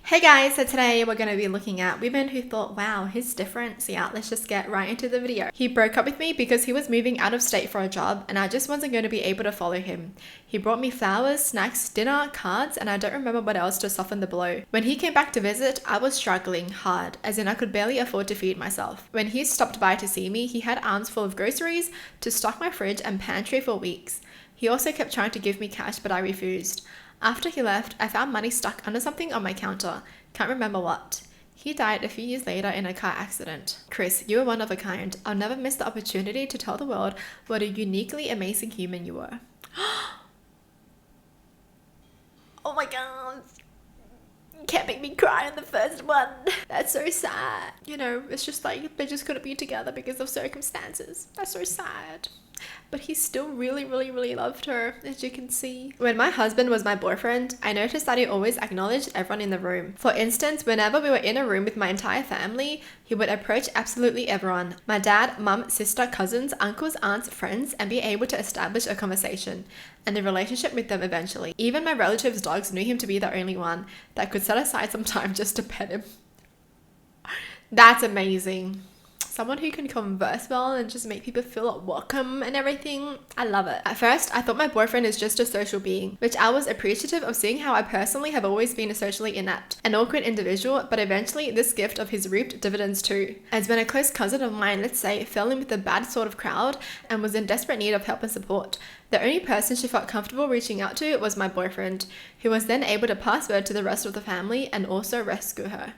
Hey guys, so today we're going to be looking at women who thought, wow, he's different. So yeah, let's just get right into the video. He broke up with me because he was moving out of state for a job and I just wasn't going to be able to follow him. He brought me flowers, snacks, dinner, cards, and I don't remember what else to soften the blow. When he came back to visit, I was struggling hard, as in I could barely afford to feed myself. When he stopped by to see me, he had arms full of groceries to stock my fridge and pantry for weeks. He also kept trying to give me cash, but I refused. After he left, I found money stuck under something on my counter. Can't remember what. He died a few years later in a car accident. Chris, you were one of a kind. I'll never miss the opportunity to tell the world what a uniquely amazing human you were. Oh my god. You can't make me cry on the first one. That's so sad. You know, it's just like they just couldn't be together because of circumstances. That's so sad. But he still really loved her, as you can see. When my husband was my boyfriend, I noticed that he always acknowledged everyone in the room. For instance, whenever we were in a room with my entire family, he would approach absolutely everyone. My dad, mum, sister, cousins, uncles, aunts, friends, and be able to establish a conversation and a relationship with them eventually. Even my relatives' dogs knew him to be the only one that could set aside some time just to pet him. That's amazing. Someone who can converse well and just make people feel welcome and everything. I love it. At first, I thought my boyfriend is just a social being, which I was appreciative of, seeing how I personally have always been a socially inept and awkward individual, but eventually this gift of his reaped dividends too. As when a close cousin of mine, let's say, fell in with a bad sort of crowd and was in desperate need of help and support. The only person she felt comfortable reaching out to was my boyfriend, who was then able to pass word to the rest of the family and also rescue her.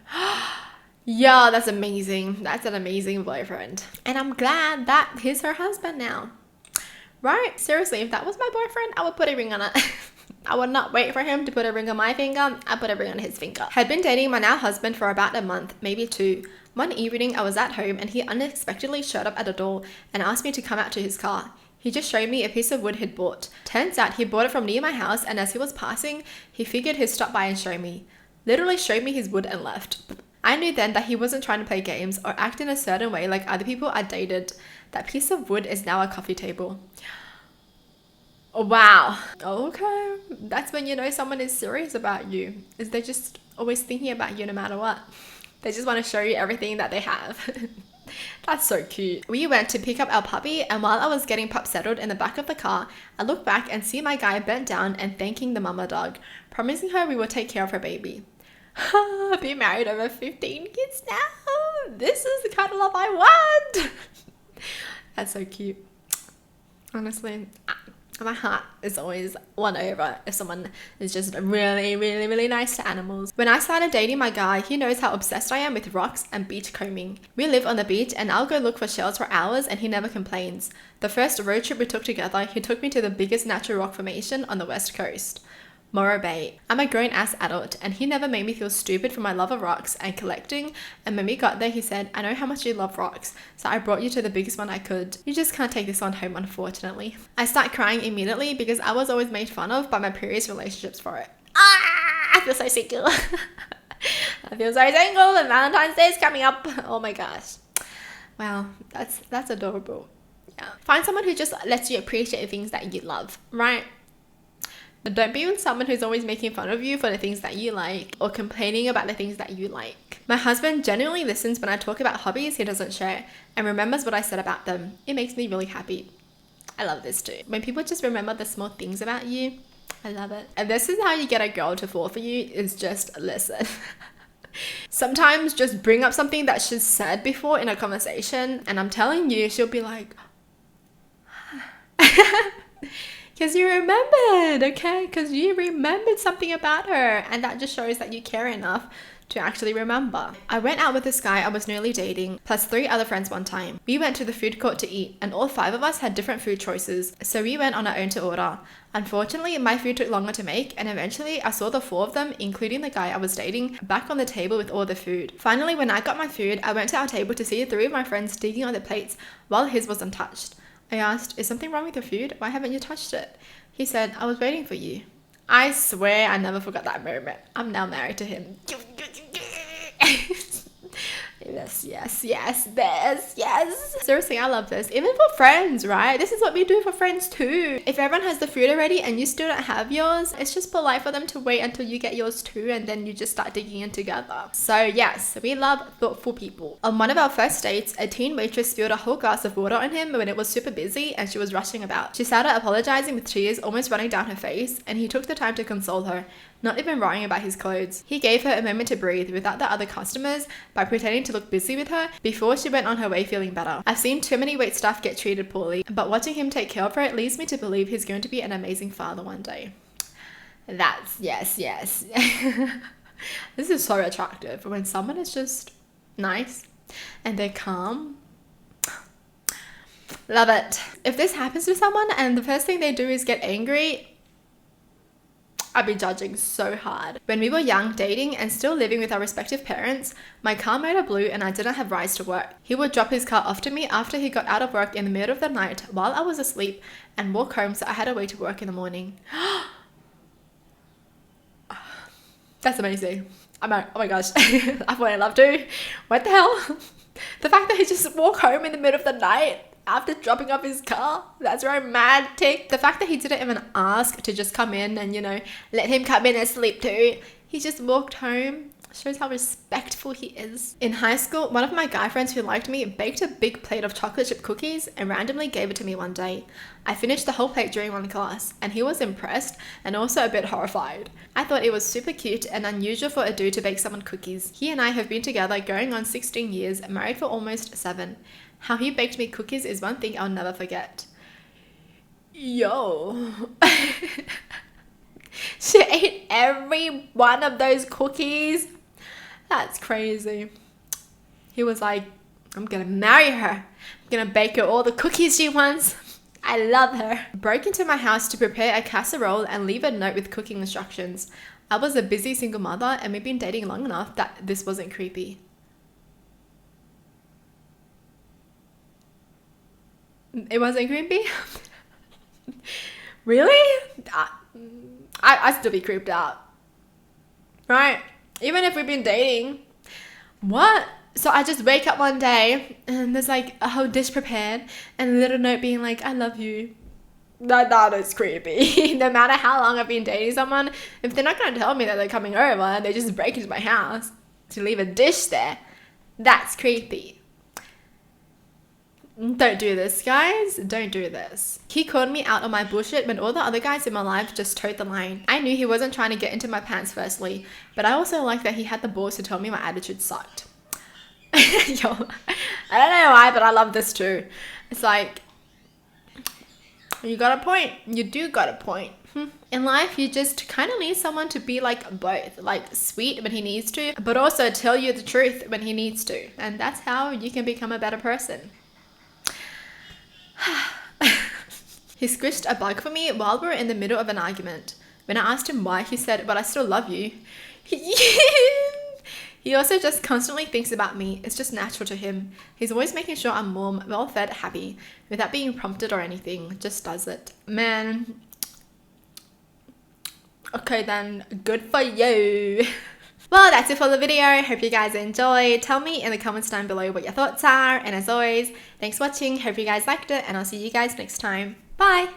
Yeah, that's amazing. That's an amazing boyfriend. And I'm glad that he's her husband now. Right? Seriously, if that was my boyfriend, I would put a ring on it. I would not wait for him to put a ring on my finger. I'd put a ring on his finger. Had been dating my now husband for about a month, maybe two. One evening, I was at home and he unexpectedly showed up at the door and asked me to come out to his car. He just showed me a piece of wood he'd bought. Turns out he bought it from near my house, and as he was passing, he figured he'd stop by and show me. Literally showed me his wood and left. I knew then that he wasn't trying to play games or act in a certain way like other people I dated. That piece of wood is now a coffee table. Oh, wow. Okay. That's when you know someone is serious about you. Is they're just always thinking about you no matter what. They just want to show you everything that they have. That's so cute. We went to pick up our puppy, and while I was getting pup settled in the back of the car, I looked back and see my guy bent down and thanking the mama dog, promising her we would take care of her baby. Be married over 15 kids now. This is the kind of love I want. That's so cute. Honestly, my heart is always won over if someone is just really nice to animals. When I started dating my guy, he knows how obsessed I am with rocks and beach combing. We live on the beach and I'll go look for shells for hours and he never complains. The first road trip we took together, he took me to the biggest natural rock formation on the west coast, Morro Bay. I'm a grown-ass adult and he never made me feel stupid for my love of rocks and collecting, and when we got there he said, I know how much you love rocks, so I brought you to the biggest one I could. You just can't take this one home, unfortunately. I start crying immediately because I was always made fun of by my previous relationships for it. I feel so single. I feel so single and Valentine's Day is coming up. Oh my gosh. Wow, that's adorable. Yeah. Find someone who just lets you appreciate things that you love, right? But don't be with someone who's always making fun of you for the things that you like or complaining about the things that you like. My husband genuinely listens when I talk about hobbies he doesn't share and remembers what I said about them. It makes me really happy. I love this too. When people just remember the small things about you, I love it. And this is how you get a girl to fall for you, is just listen. Sometimes just bring up something that she's said before in a conversation and I'm telling you, she'll be like, because you remembered, okay? Because you remembered something about her and that just shows that you care enough to actually remember. I went out with this guy I was newly dating, plus 3 other friends one time. We went to the food court to eat and all 5 of us had different food choices, so we went on our own to order. Unfortunately, my food took longer to make and eventually I saw the 4 of them, including the guy I was dating, back on the table with all the food. Finally, when I got my food, I went to our table to see 3 of my friends digging on the plates while his was untouched. I asked, is something wrong with your food? Why haven't you touched it? He said, I was waiting for you. I swear I never forgot that moment. I'm now married to him. Yes, yes, yes, this, yes. Seriously, I love this. Even for friends, right? This is what we do for friends too. If everyone has the food already and you still don't have yours, it's just polite for them to wait until you get yours too, and then you just start digging in together. So yes, we love thoughtful people. On one of our first dates, a teen waitress spilled a whole glass of water on him when it was super busy and she was rushing about. She started apologizing with tears almost running down her face, and he took the time to console her, not even worrying about his clothes. He gave her a moment to breathe without the other customers by pretending to look busy with her before she went on her way feeling better. I've seen too many wait staff get treated poorly, but watching him take care of her leads me to believe he's going to be an amazing father one day. That's yes, yes. This is so attractive when someone is just nice and they're calm. Love it. If this happens to someone and the first thing they do is get angry, I'd be judging so hard. When we were young, dating and still living with our respective parents, my car motor blew and I didn't have rides to work. He would drop his car off to me after he got out of work in the middle of the night while I was asleep and walk home so I had a way to work in the morning. That's amazing. I'm like, oh my gosh, I would love to. What the hell? The fact that he just walked home in the middle of the night after dropping off his car, that's romantic. The fact that he didn't even ask to just come in and, you know, let him come in and sleep too. He just walked home. Shows how respectful he is. In high school, one of my guy friends who liked me baked a big plate of chocolate chip cookies and randomly gave it to me one day. I finished the whole plate during one class, and he was impressed and also a bit horrified. I thought it was super cute and unusual for a dude to bake someone cookies. He and I have been together going on 16 years, married for almost 7. How he baked me cookies is one thing I'll never forget. Yo. She ate every one of those cookies. That's crazy. He was like, I'm gonna marry her. I'm gonna bake her all the cookies she wants. I love her. Broke into my house to prepare a casserole and leave a note with cooking instructions. I was a busy single mother and we've been dating long enough that this wasn't creepy. It wasn't creepy? Really? I'd still be creeped out. Right? Even if we've been dating. What? So I just wake up one day and there's like a whole dish prepared and a little note being like, I love you. That is creepy. No matter how long I've been dating someone, if they're not going to tell me that they're coming over and they just break into my house to leave a dish there, that's creepy. Don't do this, guys. Don't do this. He called me out on my bullshit when all the other guys in my life just towed the line. I knew he wasn't trying to get into my pants firstly, but I also liked that he had the balls to tell me my attitude sucked. Yo, I don't know why, but I love this too. It's like, you got a point. You do got a point. In life, you just kind of need someone to be like both, like sweet when he needs to, but also tell you the truth when he needs to. And that's how you can become a better person. He squished a bug for me while we were in the middle of an argument. When I asked him why, he said, but I still love you. He also just constantly thinks about me. It's just natural to him. He's always making sure I'm warm, well-fed, happy, without being prompted or anything. Just does it. Man. Okay then, good for you. Well, that's it for the video. Hope you guys enjoyed. Tell me in the comments down below what your thoughts are. And as always, thanks for watching. Hope you guys liked it. And I'll see you guys next time. Bye.